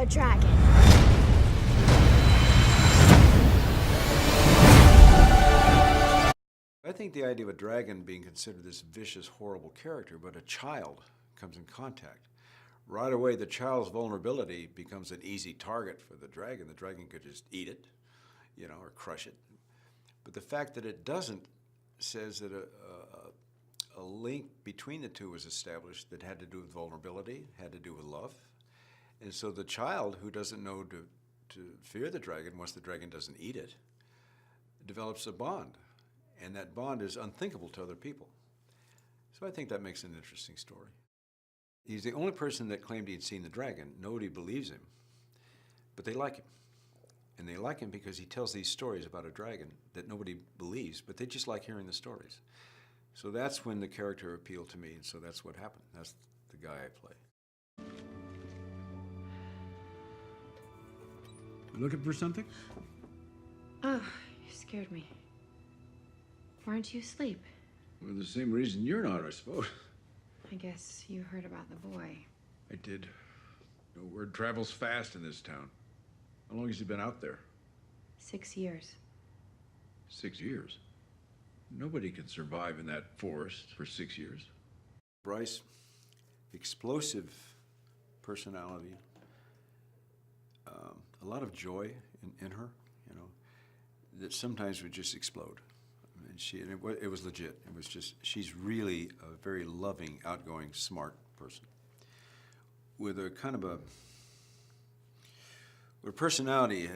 a dragon. I think the idea of a dragon being considered this vicious, horrible character, but a child comes in contact. Right away, the child's vulnerability becomes an easy target for the dragon. The dragon could just eat it, or crush it. But the fact that it doesn't says that a link between the two was established that had to do with vulnerability, had to do with love. And so the child who doesn't know to fear the dragon once the dragon doesn't eat it develops a bond. And that bond is unthinkable to other people. So I think that makes an interesting story. He's the only person that claimed he'd seen the dragon. Nobody believes him, but they like him. And they like him because he tells these stories about a dragon that nobody believes, but they just like hearing the stories. So that's when the character appealed to me, and so that's what happened. That's the guy I play. You looking for something? Oh, you scared me. Why aren't you asleep? For the same reason you're not, I suppose. I guess you heard about the boy. I did. Word travels fast in this town. How long has he been out there? 6 years. 6 years? Nobody can survive in that forest for 6 years. Bryce, explosive personality, a lot of joy in her, that sometimes would just explode. And it was legit. It was just, she's really a very loving, outgoing, smart person with a kind of her personality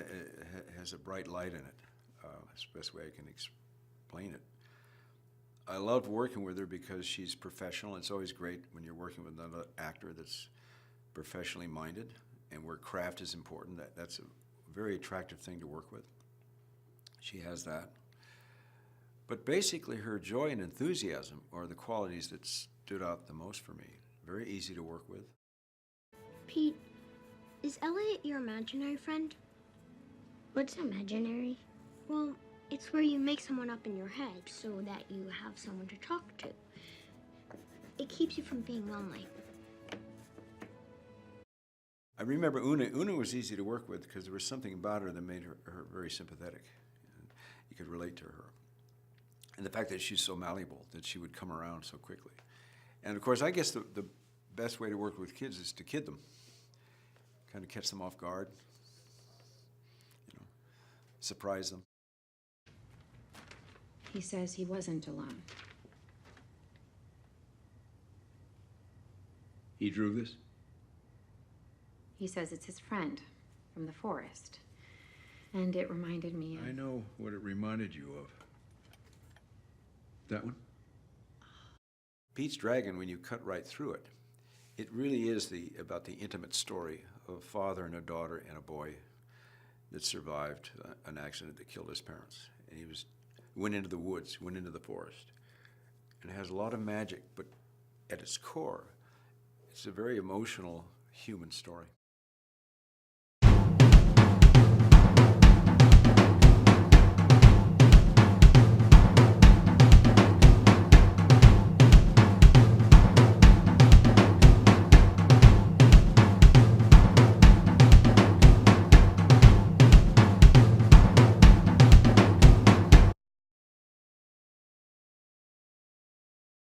has a bright light in it. That's the best way I can explain it. I loved working with her because she's professional. It's always great when you're working with another actor that's professionally minded and where craft is important. That's a very attractive thing to work with. She has that. But basically her joy and enthusiasm are the qualities that stood out the most for me. Very easy to work with. Pete, is Elliot your imaginary friend? What's imaginary? Well, it's where you make someone up in your head so that you have someone to talk to. It keeps you from being lonely. I remember Una. Una was easy to work with because there was something about her that made her very sympathetic. You could relate to her. And the fact that she's so malleable, that she would come around so quickly. And of course, I guess the best way to work with kids is to kid them. Kind of catch them off guard, surprise them. He says he wasn't alone. He drew this? He says it's his friend from the forest. And it reminded me of... I know what it reminded you of. That one? Pete's Dragon, when you cut right through it, it really is about the intimate story of a father and a daughter and a boy that survived an accident that killed his parents. And he went into the woods, went into the forest. And it has a lot of magic, but at its core, it's a very emotional human story.